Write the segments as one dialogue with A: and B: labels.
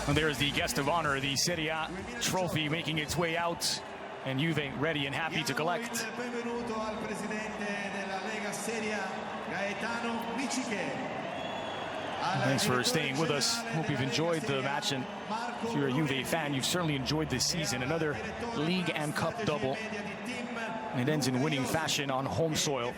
A: And there's the guest of honor, the Serie A trophy making its way out, and Juve ready and happy to collect. Thanks for staying with us. Hope you've enjoyed the match, and if you're a Juve fan, you've certainly enjoyed this season. Another league and cup double, and it ends in winning fashion on home soil.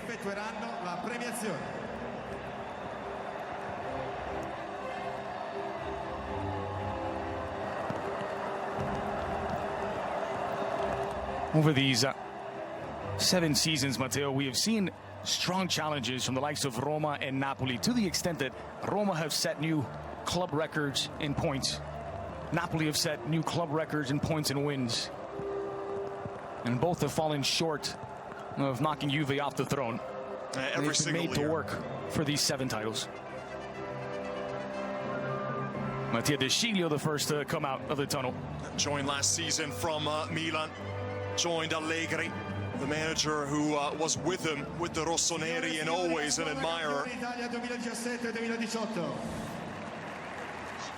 A: Over these 7 seasons, Matteo, we have seen strong challenges from the likes of Roma and Napoli, to the extent that Roma have set new club records in points. Napoli have set new club records in points and wins. And both have fallen short of knocking Juve off the throne.
B: Every single
A: year. Made to work for these 7 titles. Mattia De Sciglio, the first to come out of the tunnel.
B: Joined last season from Milan. Joined Allegri, the manager who was with him, with the Rossoneri, and always an admirer.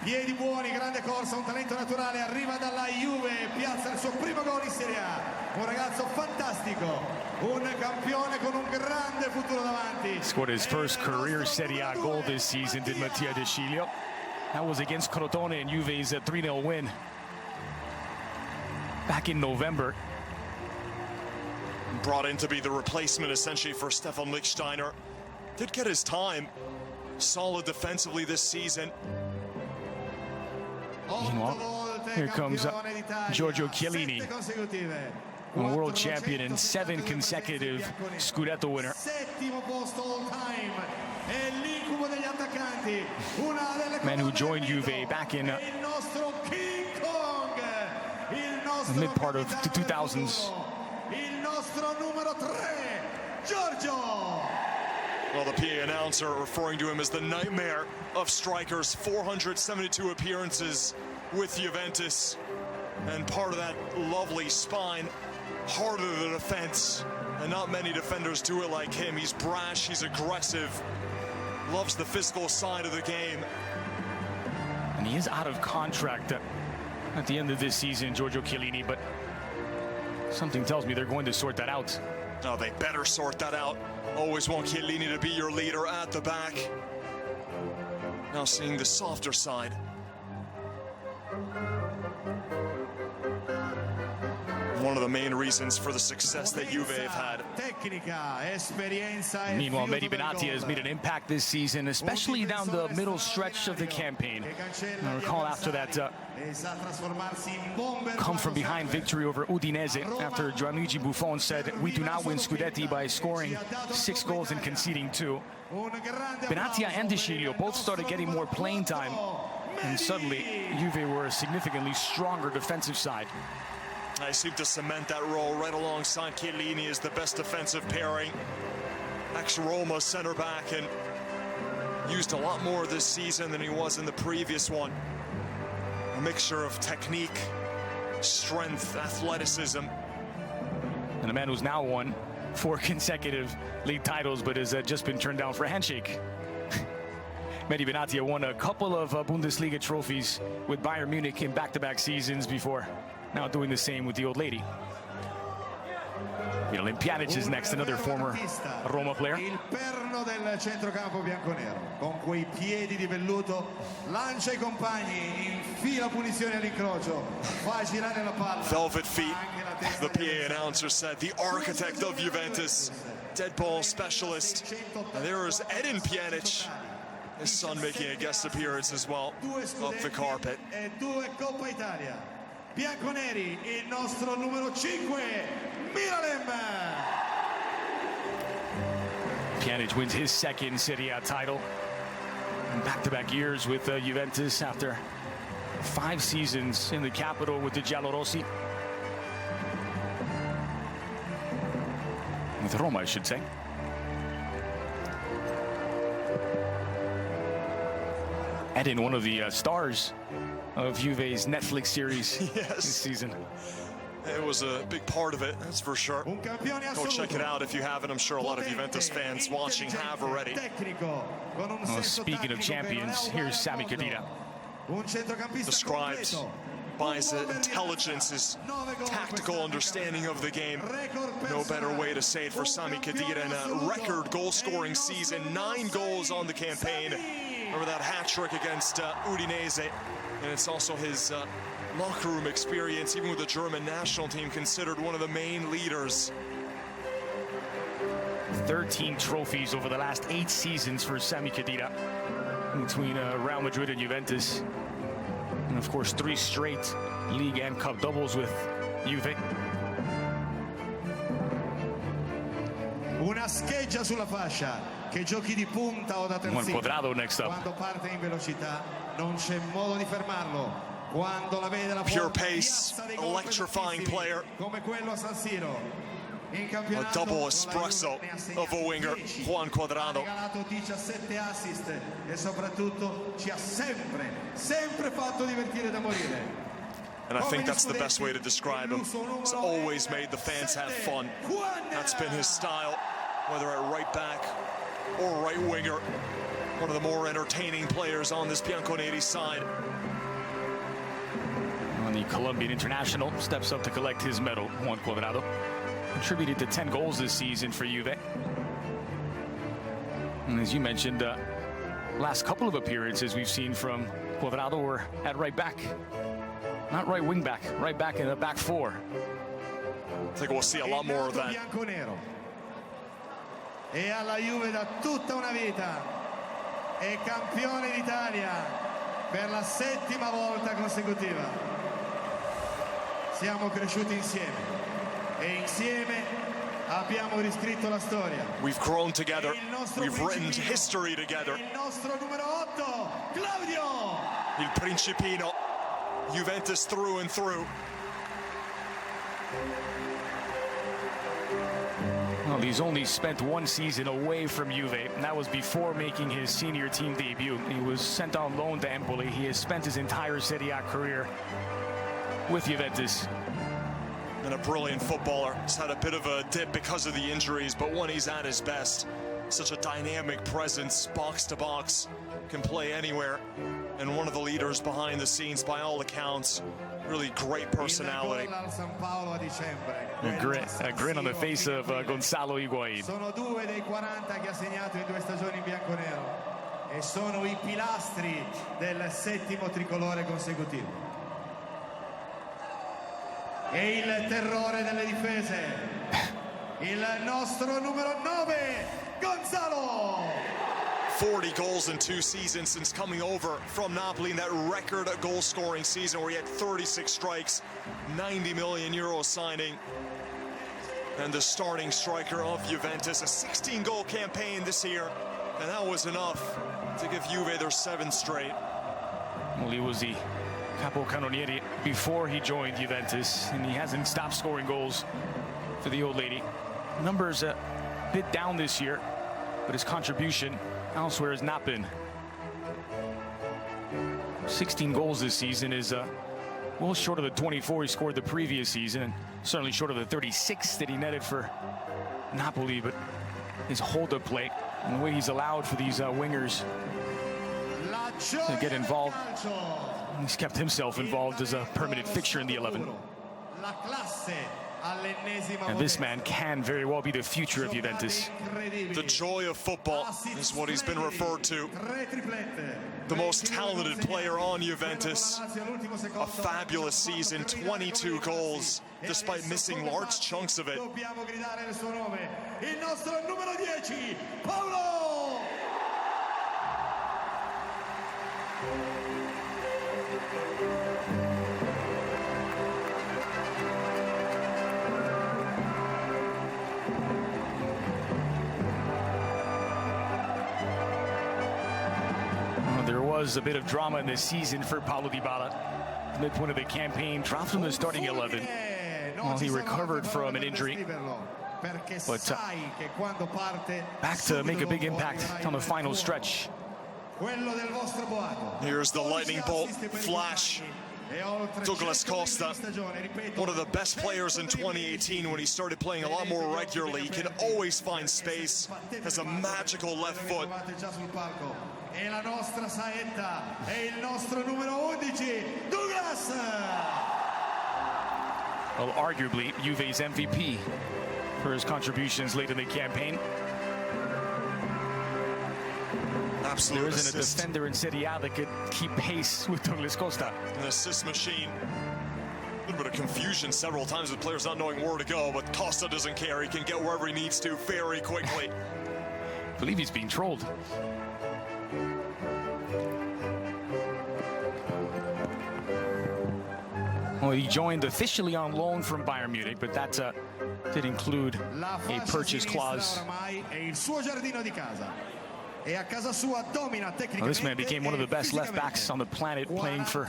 C: Piedi buoni, grande corsa, un talento naturale, arriva dalla Juve, piazza il suo primo gol in Serie A. Un ragazzo fantastico, un campione con un grande futuro davanti.
A: Scored his first career Serie A goal this season, did Mattia De Sciglio. That was against Crotone in Juve's 3-0 win back in November.
B: Brought in to be the replacement essentially for Stefan Lichtsteiner. Did get his time. Solid defensively this season.
A: Meanwhile, here comes Giorgio Chiellini, a world champion and 7 consecutive Scudetto winner. Man who joined Juve back in the mid part of the 2000s.
B: Well, the PA announcer referring to him as the nightmare of strikers. 472 appearances with Juventus, and part of that lovely spine, heart of the defense, and not many defenders do it like him. He's brash, he's aggressive, loves the physical side of the game.
A: And he is out of contract at the end of this season, Giorgio Chiellini, but something tells me they're going to sort that out.
B: Oh, they better sort that out. Always want Chiellini to be your leader at the back. Now seeing the softer side. One of the main reasons for the success that Juve have had.
A: Meanwhile, Mehdi Benatia has made an impact this season, especially down the middle stretch of the campaign. I recall after that come-from-behind victory over Udinese, after Gianluigi Buffon said, "We do not win Scudetti by scoring 6 goals and conceding 2. Benatia and De Sciglio both started getting more playing time, and suddenly Juve were a significantly stronger defensive side.
B: I seem to cement that role right alongside Chiellini as the best defensive pairing. Ex-Roma center back, and used a lot more this season than he was in the previous one. A mixture of technique, strength, athleticism.
A: And a man who's now won 4 consecutive league titles, but has just been turned down for a handshake. Mehdi Benatia won a couple of Bundesliga trophies with Bayern Munich in back-to-back seasons before now doing the same with the old lady. Pjanic is next, another former Roma player.
C: Il perno del centrocampo bianconero, con quei piedi di velluto, lancia I compagni, infila punizioni all'incrocio, fa girare la palla.
B: Velvet feet, the PA announcer said, the architect of Juventus, dead ball specialist. And there is Edin Pjanic, his son making a guest appearance as well, up the carpet.
C: Bianconeri, il nostro numero 5, Miralem.
A: Pjanic wins his 2nd Serie A title in back-to-back years with Juventus after 5 seasons in the capital with the Giallorossi. With Roma, I should say. Edin, one of the stars of Juve's Netflix series this season.
B: It was a big part of it, that's for sure. Go check it out if you haven't. I'm sure a lot of Juventus fans watching have already.
A: Well, speaking of champions, here's Sami Khedira.
B: described by his intelligence, his tactical understanding of the game. No better way to say it for Sami Khedira in a record goal-scoring season. 9 goals on the campaign. Remember that hat-trick against Udinese. And it's also his locker room experience, even with the German national team, considered one of the main leaders.
A: 13 trophies over the last 8 seasons for Sami Khedira between Real Madrid and Juventus. And of course, 3 straight league and cup doubles with Juve.
C: Una scheggia sulla fascia, che giochi di punta o da terzino.
A: Quadrado next up.
C: Quando parte in velocità non c'è modo di fermarlo. Quando la vede la
B: pure pace, electrifying player.
C: Come quello a San Siro.
B: A double espresso of a winger, Juan Cuadrado.
C: Ha regalato 17 assist e soprattutto ci ha sempre fatto divertire da morire.
B: And I think that's the best way to describe him. He's always made the fans have fun. That's been his style, whether at right back or right winger. One of the more entertaining players on this Bianconeri side.
A: When the Colombian international steps up to collect his medal, Juan Cuadrado contributed to 10 goals this season for Juve. And as you mentioned, last couple of appearances we've seen from Cuadrado were at right back. Not right wing back, right back in the back 4.
B: I think we'll see a lot more of that.
C: E alla Juve da tutta una vita. È campione d'Italia per la 7ª volta consecutiva. Siamo cresciuti insieme. E insieme abbiamo riscritto la storia.
B: We've grown together. We've written history together.
C: Il nostro numero 8, Claudio.
B: Il Principino, Juventus through and through.
A: Well, he's only spent 1 season away from Juve, and that was before making his senior team debut. He was sent on loan to Empoli. He has spent his entire Serie A career with Juventus.
B: And a brilliant footballer. He's had a bit of a dip because of the injuries, but when he's at his best, such a dynamic presence, box to box, can play anywhere, and one of the leaders behind the scenes by all accounts. Really great personality.
A: A grin on the face of Gonzalo Higuain.
C: Sono 2 dei 40 che ha segnato in 2 stagioni in bianconero e sono i pilastri del 7º tricolore consecutivo. E il terrore delle difese, il nostro numero 9, Gonzalo.
B: 40 goals in 2 seasons since coming over from Napoli in that record goal-scoring season where he had 36 strikes, 90 million euro signing, and the starting striker of Juventus. A 16-goal campaign this year, and that was enough to give Juve their 7th straight.
A: Well, he was the capocannoniere before he joined Juventus, and he hasn't stopped scoring goals for the old lady. Numbers a bit down this year, but his contribution elsewhere has not been. 16 goals this season is well short of the 24 he scored the previous season, and certainly short of the 36 that he netted for Napoli. But his hold-up play and the way he's allowed for these wingers to get involved, he's kept himself involved as a permanent fixture in the 11. And this man can very well be the future of Juventus.
B: The joy of football is what he's been referred to. The most talented player on Juventus. A fabulous season, 22 goals, despite missing large chunks of it.
A: There was a bit of drama in this season for Paulo Dybala. Midpoint of the campaign, dropped from the starting 11 while he recovered from an injury. But back to make a big impact on the final stretch.
B: Here's the lightning bolt flash. Douglas Costa, one of the best players in 2018 when he started playing a lot more regularly. He can always find space, has a magical left foot.
C: E la nostra saetta è il nostro numero benvenuti Douglas.
A: Well, arguably Juve's MVP for his contributions late in the campaign.
B: Absolute
A: there isn't
B: assist.
A: a defender in Serie A that could keep pace with Douglas Costa.
B: An assist machine. A little bit of confusion several times with players not knowing where to go, but Costa doesn't care. He can get wherever he needs to very quickly.
A: I believe he's being trolled. Well, he joined officially on loan from Bayern Munich, but that did include a purchase clause. Well, this man became one of the best left backs on the planet, playing for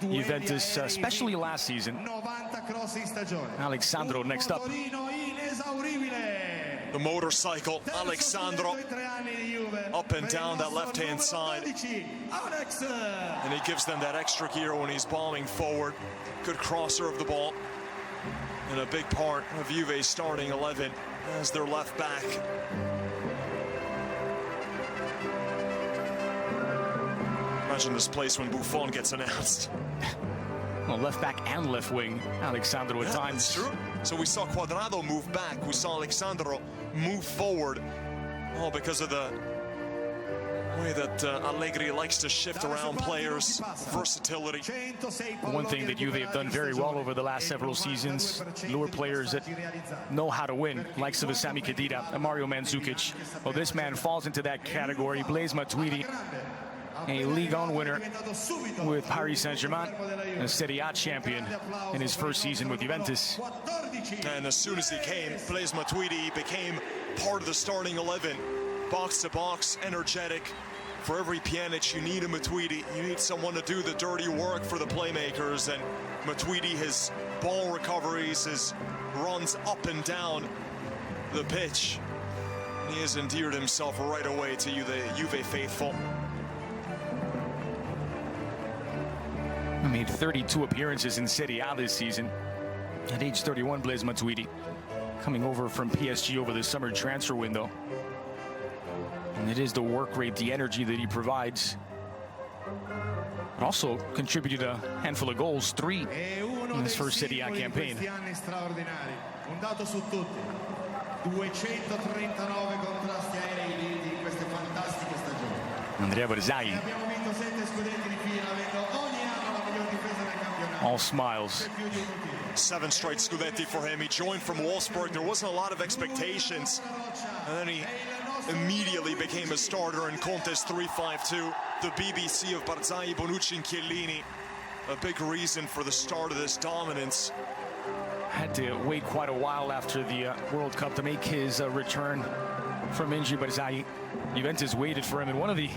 A: Juventus, especially last season. Alexandro next up.
B: The motorcycle, Alexandro, up and down that left-hand side. And he gives them that extra gear when he's bombing forward. Good crosser of the ball. And a big part of Juve's starting 11 as their left back. Imagine this place when Buffon gets announced.
A: Well, left back and left wing, Alexandro at times.
B: That's true. So we saw Cuadrado move back. We saw Alexandro move forward. Oh, because of the way that Allegri likes to shift around players. Versatility.
A: One thing that Juve have done very well over the last several seasons, lure players that know how to win, likes of Sami Khedira and Mario Mandzukic. Well, this man falls into that category. Blaise Matuidi, a Ligue 1 winner with Paris Saint-Germain, a Serie A champion in his first season with Juventus.
B: And as soon as he came, Blaise Matuidi became part of the starting 11. Box to box, energetic. For every Pjanic, you need a Matuidi. You need someone to do the dirty work for the playmakers. And Matuidi, his ball recoveries, his runs up and down the pitch. He has endeared himself right away to you, the Juve faithful.
A: He made 32 appearances in Serie A this season. At age 31, Blaise Matuidi, coming over from PSG over the summer transfer window. And it is the work rate, the energy that he provides. Also contributed a handful of goals, 3 in his first Serie A campaign. Andrea Barzagli, all smiles.
B: 7 straight Scudetti for him. He joined from Wolfsburg. There wasn't a lot of expectations. And then he immediately became a starter in Conte's 3-5-2. The BBC of Barzagli, Bonucci and Chiellini. A big reason for the start of this dominance.
A: Had to wait quite a while after the World Cup to make his return from injury. Barzagli, Juventus waited for him, and one of the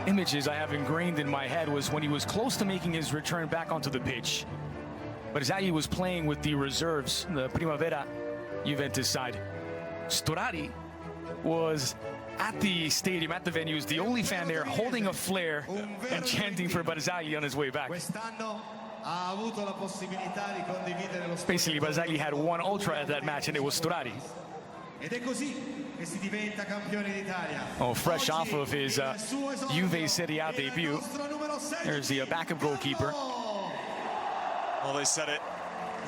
A: images I have ingrained in my head was when he was close to making his return back onto the pitch. Barzagli was playing with the reserves, the Primavera Juventus side. Storari was at the stadium, at the venue, was the only fan there holding a flare and chanting for Barzagli on his way back. Basically, Barzagli had one ultra at that match, and it was Storari. Oh, fresh off of his Juve Serie A debut. There's the backup goalkeeper.
B: Well, they said it.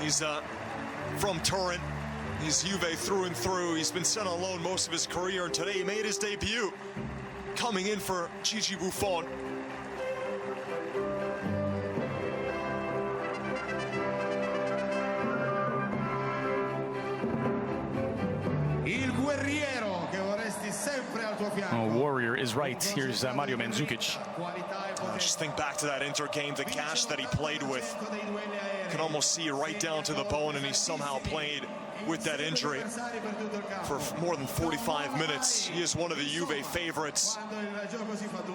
B: He's from Turin. He's Juve through and through. He's been sent on loan most of his career, and today he made his debut, coming in for GIGI Buffon.
A: Oh, Warrior is right. Here's Mario Mandzukic.
B: Just think back to that Inter game, the gash that he played with. You can almost see it right down to the bone, and he somehow played with that injury for more than 45 minutes. He is one of the Juve favorites.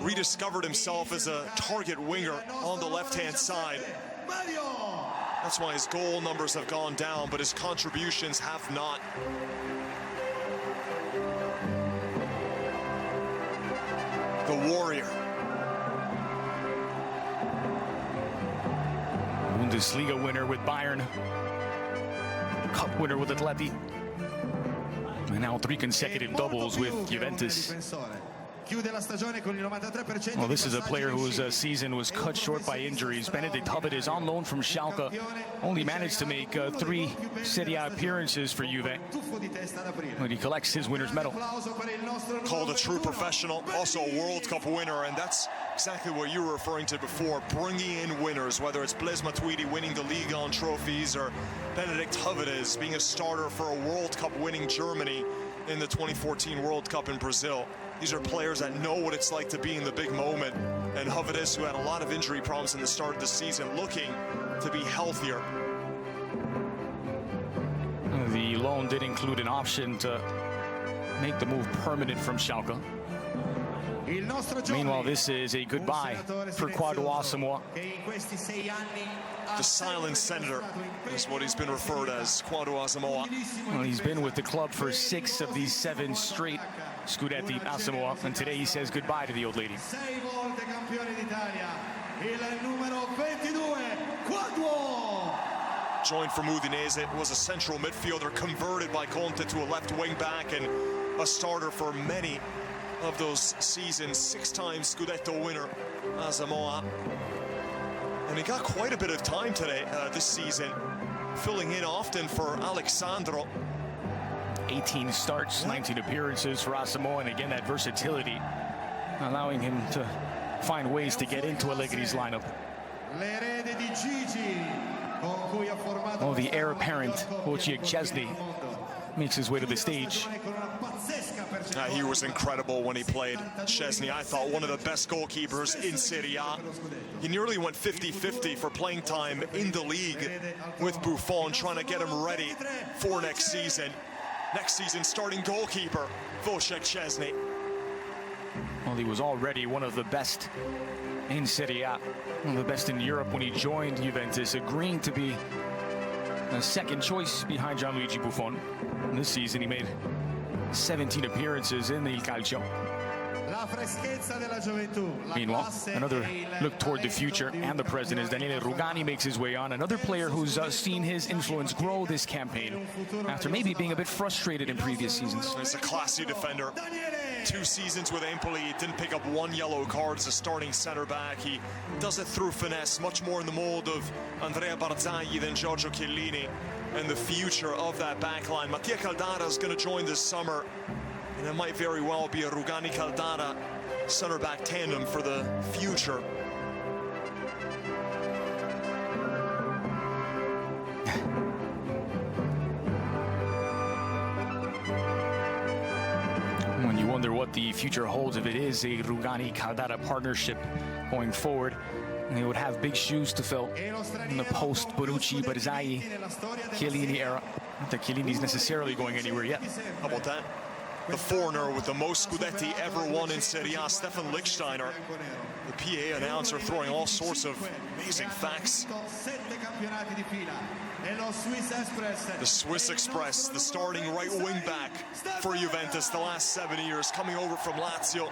B: Rediscovered himself as a target winger on the left-hand side. That's why his goal numbers have gone down, but his contributions have not. The Warrior.
A: Bundesliga winner with Bayern. Cup winner with Atleti. And now 3 consecutive doubles with Juventus.
C: chiude la stagione con il 93%.
A: Well, this is a player whose season was cut short by injuries. Benedikt Hubbard is on loan from Schalke. Only managed to make 3 Serie A appearances for Juve when he collects his winner's medal.
B: Called a true professional, also a World Cup winner, and that's exactly what you were referring to before, bringing in winners, whether it's Blaise Matuidi winning the Ligue 1 trophies or Benedikt Hubbard being a starter for a World Cup winning Germany in the 2014 World Cup in Brazil. These are players that know what it's like to be in the big moment, and Hubbard, who had a lot of injury problems in the start of the season, looking to be healthier.
A: The loan did include an option to make the move permanent from Schalke. Meanwhile, this is a goodbye for Kwadwo Asamoah.
B: The silent senator is what he's been referred as, Kwadwo Asamoah.
A: Well, he's been with the club for 6 of these 7 straight Scudetti, Asamoah, and today he says goodbye to the old lady.
B: Joined from Udinese, was a central midfielder, converted by Conte to a left wing back, and a starter for many of those seasons. 6-time Scudetto winner, Asamoah. And he got quite a bit of time today, this season, filling in often for Alexandro.
A: 18 starts, 19 appearances for Asamoah, and again that versatility, allowing him to find ways to get into Allegri's lineup. Oh, the heir apparent, Wojciech Szczesny, makes his way to the stage.
B: He was incredible when he played. Szczesny, I thought, one of the best goalkeepers in Serie A. He nearly went 50-50 for playing time in the league with Buffon, trying to get him ready for next season. Next season, starting goalkeeper, Wojciech Szczesny.
A: Well, he was already one of the best in Serie A, one of the best in Europe when he joined Juventus, agreeing to be a second choice behind Gianluigi Buffon. And this season, he made 17 appearances in the Il Calcio. Meanwhile, another look toward the future and the present as Daniele Rugani makes his way on. Another player who's seen his influence grow this campaign after maybe being a bit frustrated in previous seasons.
B: He's a classy defender. 2 seasons with Empoli, he didn't pick up 1 yellow card as a starting center back. He does it through finesse, much more in the mold of Andrea Barzagli than Giorgio Chiellini. And the future of that back line. Mattia Caldara is going to join this summer, and it might very well be a Rugani-Caldara center back tandem for the future.
A: When you wonder what the future holds, if it is a Rugani-Caldara partnership going forward, they would have big shoes to fill in the post-Bonucci, Barzagli, Chiellini era. Not that Chiellini's necessarily going anywhere yet.
B: How about that? The foreigner with the most Scudetti ever won in Serie A, Stefan Lichtsteiner. The PA announcer throwing all sorts of amazing facts. The Swiss Express, the starting right wing back for Juventus the last 7 years, coming over from Lazio.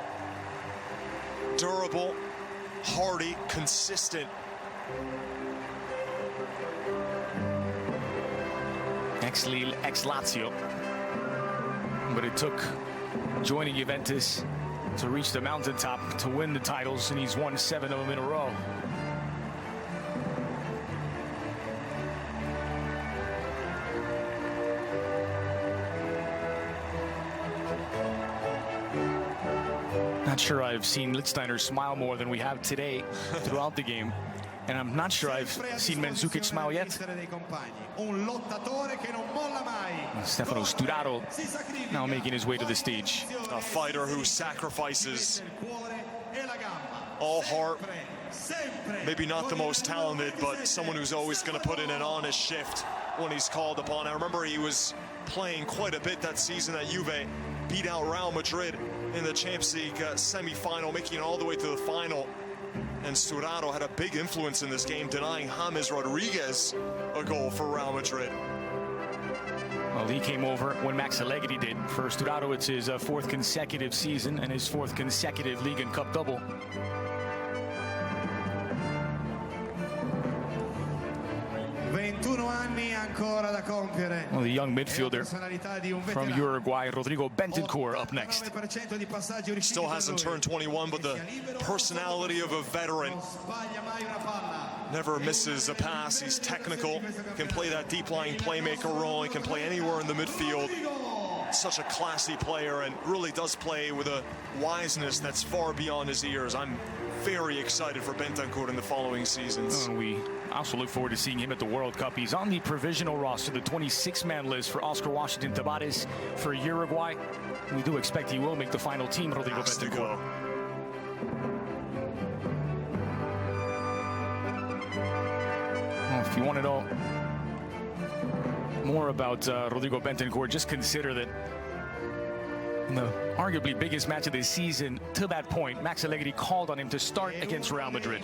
B: Durable, hardy, consistent.
A: Ex-Lille, ex-Lazio. But it took joining Juventus to reach the mountaintop to win the titles, and he's won 7 of them in a row. Not sure I've seen Lichtsteiner smile more than we have today throughout the game. And I'm not sure I've seen Mandzukic smile yet. Stefano Sturaro now making his way to the stage.
B: A fighter who sacrifices all heart. Maybe not the most talented, but someone who's always going to put in an honest shift when he's called upon. I remember he was playing quite a bit that season at Juve, beat out Real Madrid in the Champions League semi-final, making it all the way to the final. And Sturaro had a big influence in this game, denying James Rodriguez a goal for Real Madrid.
A: Well, he came over when Max Allegri did. For Sturaro, it's his 4th consecutive season and his 4th consecutive League and Cup double.
C: 21 anni ancora da compiere.
A: Well, the young midfielder from Uruguay, Rodrigo Bentancur, up next.
B: Still hasn't turned 21, but the personality of a veteran. Never misses a pass. He's technical, can play that deep-lying playmaker role. He can play anywhere in the midfield. Such a classy player, and really does play with a wiseness that's far beyond his years. I'm very excited for Bentancur in the following seasons.
A: We also look forward to seeing him at the World Cup. He's on the provisional roster, the 26-man list for Oscar Washington Tabárez for Uruguay. We do expect he will make the final team, Rodrigo Bentancur. Well, if you want to know more about Rodrigo Bentancur, just consider that in the arguably biggest match of the season to that point, Max Allegri called on him to start against Real Madrid.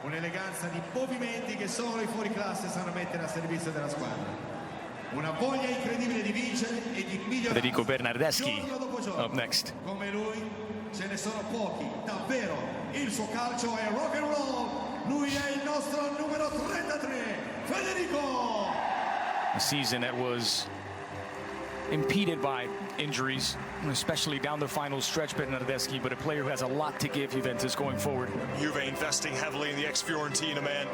C: Un'eleganza di movimenti che solo i fuoriclasse sanno mettere a servizio della squadra. Una voglia incredibile di vincere e di migliorare.
A: Federico Bernardeschi up next.
C: Come lui ce ne sono pochi, davvero. Il suo calcio è rock and roll. Lui è il nostro numero 33, Federico.
A: A season that was impeded by injuries, especially down the final stretch, Bernardeschi, but a player who has a lot to give Juventus going forward.
B: Juve investing heavily in the ex-Fiorentina man.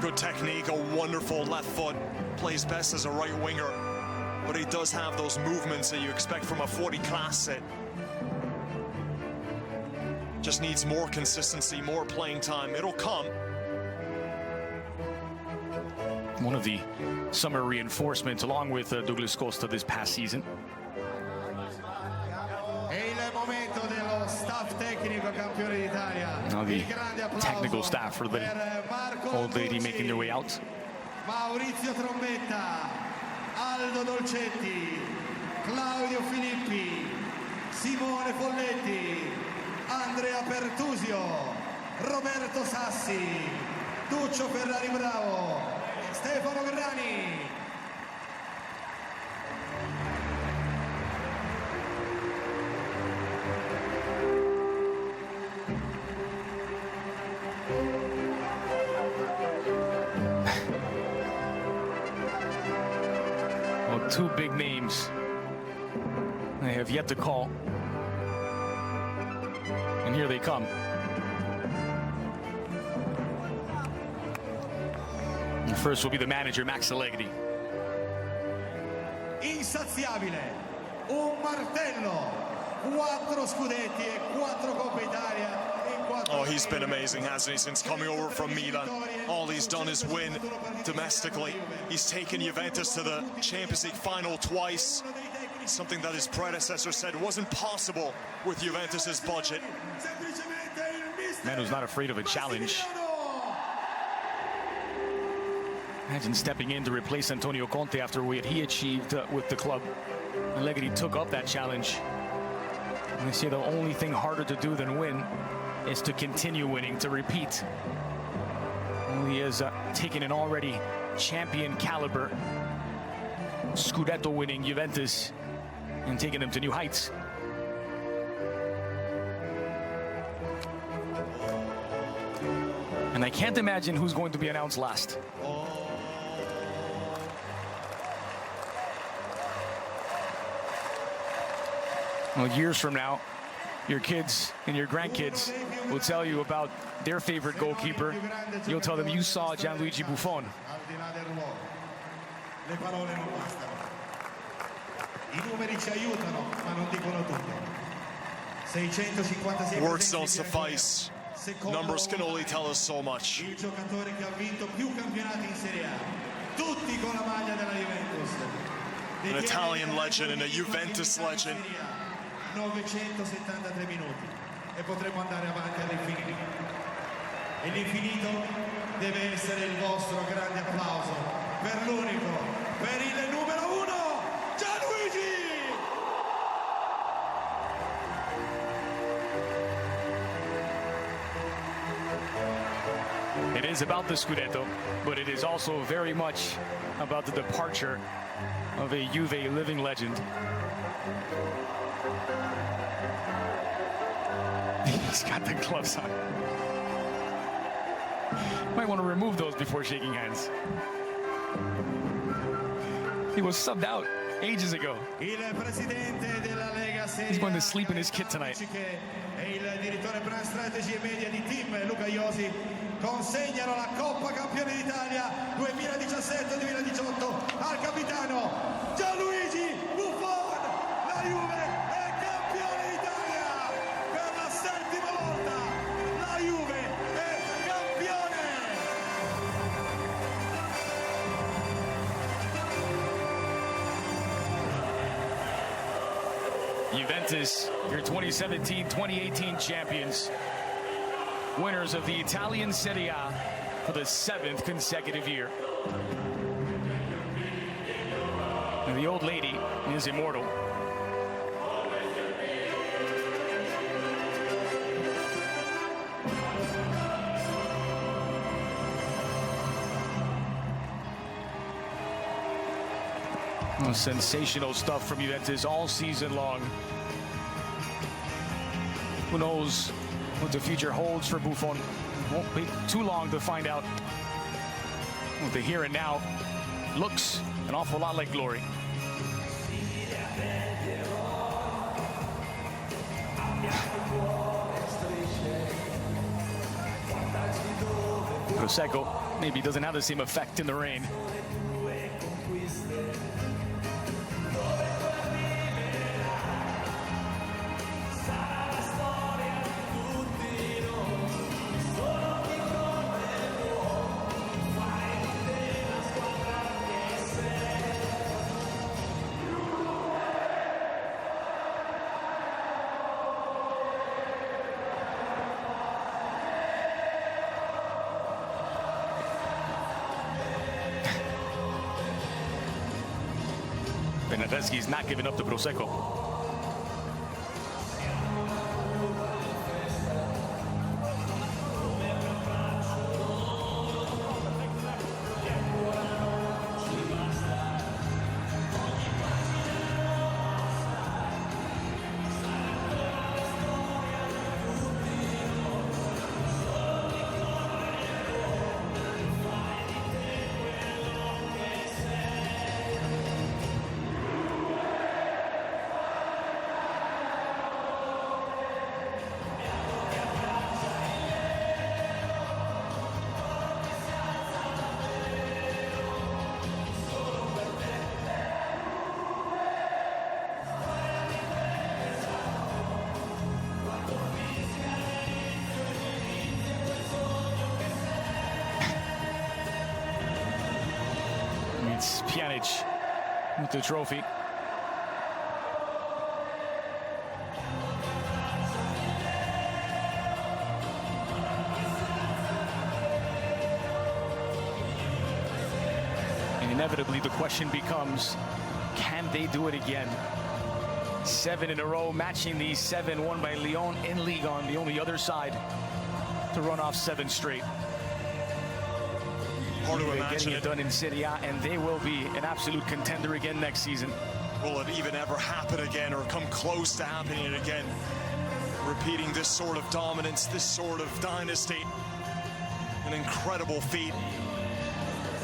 B: Good technique, a wonderful left foot, plays best as a right winger, but he does have those movements that you expect from a 40 classe. Just needs more consistency, more playing time. It'll come.
A: One of the summer reinforcements along with Douglas Costa this past season. Now the technical staff for the old lady making their way out.
C: Maurizio Trombetta, Aldo Dolcetti, Claudio Filippi, Simone Folletti, Andrea Pertusio, Roberto Sassi, Duccio Ferrari Bravo, Stefano Grani.
A: Well, two big names they have yet to call. And here they come. And first will be the manager, Max Allegri.
C: Insaziabile, un martello, 4 scudetti e 4 Coppa Italia.
B: Oh, he's been amazing, hasn't he, since coming over from Milan. All he's done is win domestically. He's taken Juventus to the Champions League final twice. Something that his predecessor said wasn't possible with Juventus's budget.
A: Man who's not afraid of a challenge. Imagine stepping in to replace Antonio Conte after what he achieved with the club. Allegri took up that challenge. And they say the only thing harder to do than win is to continue winning, to repeat. Well, he has taken an already champion caliber Scudetto winning Juventus and taken them to new heights. And I can't imagine who's going to be announced last. Well, years from now, your kids and your grandkids will tell you about their favorite goalkeeper. You'll tell them you saw Gianluigi Buffon.
B: Words don't suffice. Numbers can only tell us so much. An Italian legend and a Juventus legend.
C: 973 minuti e potremo andare avanti all'infinito. E l'infinito deve essere il vostro grande applauso per l'unico, per il numero 1, Gianluigi!
A: It is about the Scudetto, but it is also very much about the departure of a Juve living legend. He's got the gloves on. Might want to remove those before shaking hands. He was subbed out ages ago. He's going to sleep in his kit tonight.
C: Il direttore per strategy e media di team Luca Iosi consegnano la Coppa Campioni d'Italia 2017-2018 al capitano Gianluigi Buffon. La Juve è campione d'Italia per la 7ª volta. La Juve è campione.
A: Juventus, your 2017-2018 champions, winners of the Italian Serie A for the 7th consecutive year. And the old lady is immortal. Sensational stuff from Juventus all season long. Who knows what the future holds for Buffon? Won't be too long to find out. What the here and now looks an awful lot like glory. Prosecco maybe doesn't have the same effect in the rain. Bernardeschi's not giving up to Prosecco. It's Pjanic with the trophy. And inevitably the question becomes, can they do it again? 7 in a row, matching the 7 won by Lyon in Ligue 1, the only other side to run off 7 straight.
B: Hard to imagine
A: getting it done in Serie A, and they will be an absolute contender again next season.
B: Will it even ever happen again or come close to happening again? Repeating this sort of dominance, this sort of dynasty. An incredible feat.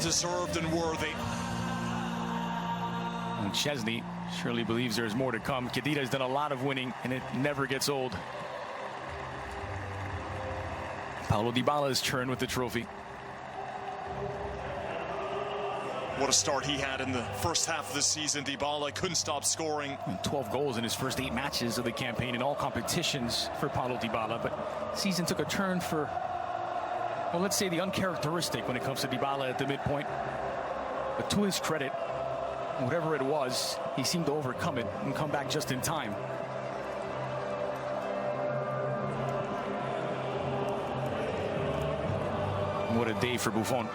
B: Deserved and worthy.
A: And Szczesny surely believes there's more to come. Khedira has done a lot of winning, and it never gets old. Paulo Dybala's turn with the trophy.
B: What a start he had in the first half of the season. Dybala couldn't stop scoring.
A: 12 goals in his first 8 matches of the campaign in all competitions for Paulo Dybala. But season took a turn for, well, let's say the uncharacteristic when it comes to Dybala at the midpoint. But to his credit, whatever it was, he seemed to overcome it and come back just in time. What a day for Buffon.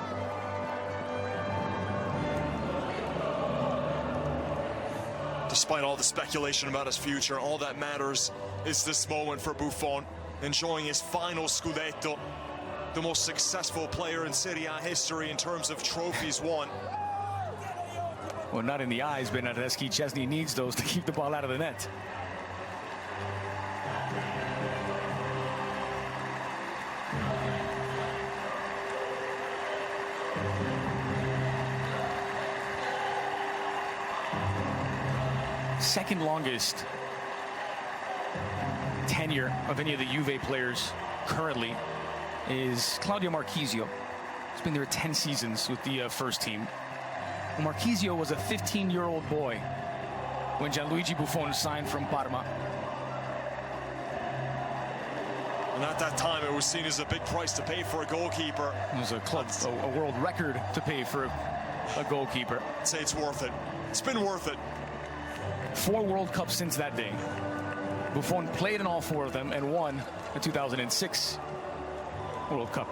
B: Despite all the speculation about his future, all that matters is this moment for Buffon, enjoying his final Scudetto, the most successful player in Serie A history in terms of trophies won.
A: Well, not in the eyes, Bernardeschi. Szczesny needs those to keep the ball out of the net. second longest tenure of any of the Juve players currently is Claudio Marchisio. He's been there 10 seasons with the first team. Well, Marchisio was a 15-year-old boy when Gianluigi Buffon signed from Parma.
B: And at that time, it was seen as a big price to pay for a goalkeeper.
A: It was a world record to pay for a goalkeeper.
B: I'd say it's worth it. It's been worth it.
A: 4 World Cups since that day. Buffon played in all 4 of them and won the 2006 World Cup.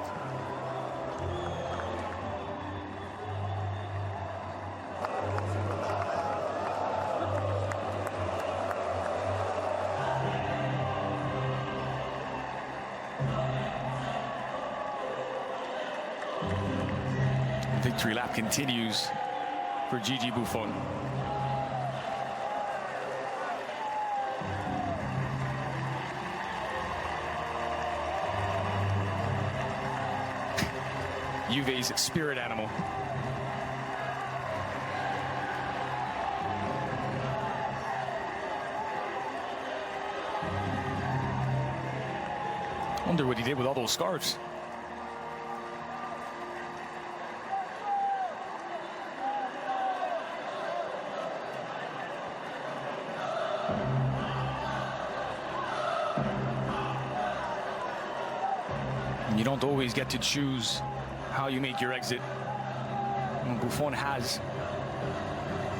A: Victory lap continues for GIGI Buffon. Juve's spirit animal. Wonder what he did with all those scarves. You don't always get to choose how you make your exit. And Buffon has,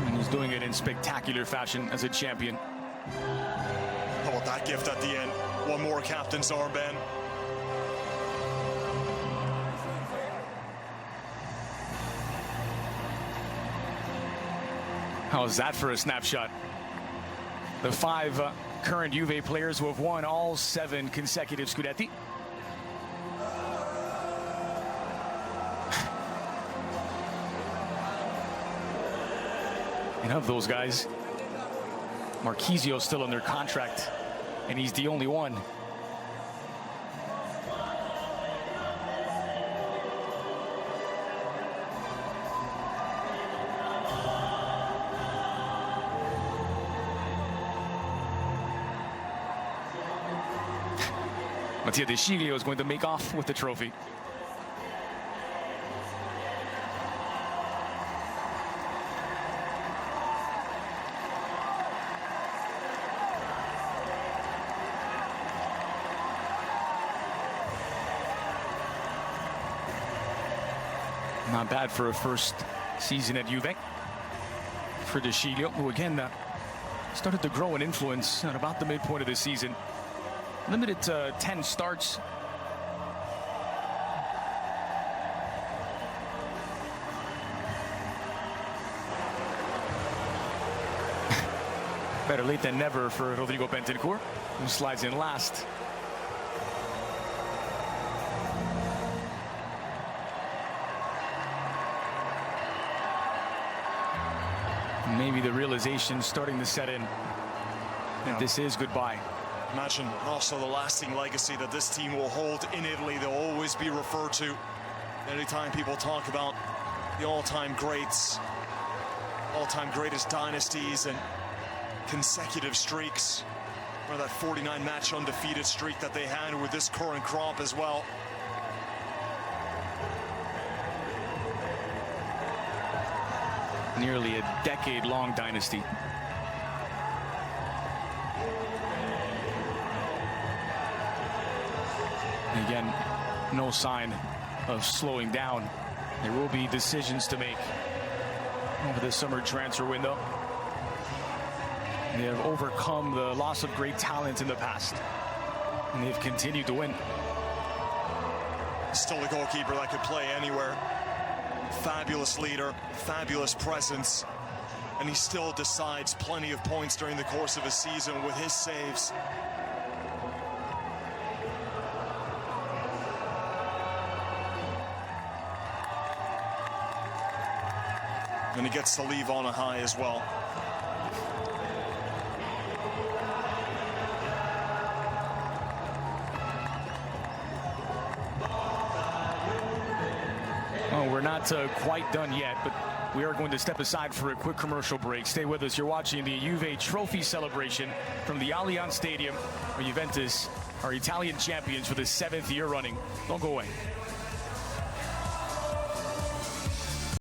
A: and he's doing it in spectacular fashion as a champion.
B: How about that gift at the end? One more captain's armband.
A: How's that for a snapshot? The 5 current Juve players who have won all 7 consecutive Scudetti. And of those guys, Marchisio's still under contract, and he's the only one. Mattia De Sciglio is going to make off with the trophy. Not bad for a first season at Juve for De Sciglio, who again started to grow in influence at about the midpoint of the season. Limited to 10 starts. Better late than never for Rodrigo Bentancur, who slides in last. Maybe the realization starting to set in that this is goodbye.
B: Imagine also the lasting legacy that this team will hold in Italy. They'll always be referred to anytime people talk about the all-time greats, all-time greatest dynasties and consecutive streaks, or that 49-match undefeated streak that they had with this current crop as well.
A: Nearly a decade-long dynasty. Again, no sign of slowing down. There will be decisions to make over the summer transfer window. They have overcome the loss of great talent in the past, and they've continued to win.
B: Still a goalkeeper that could play anywhere. Fabulous leader, fabulous presence, and he still decides plenty of points during the course of a season with his saves. And he gets to leave on a high as well.
A: Oh, we're not quite done yet, but We are going to step aside for a quick commercial break. Stay with us. You're watching the Juve trophy celebration from the Allianz Stadium, where Juventus are Italian champions for the 7th year running. Don't go away.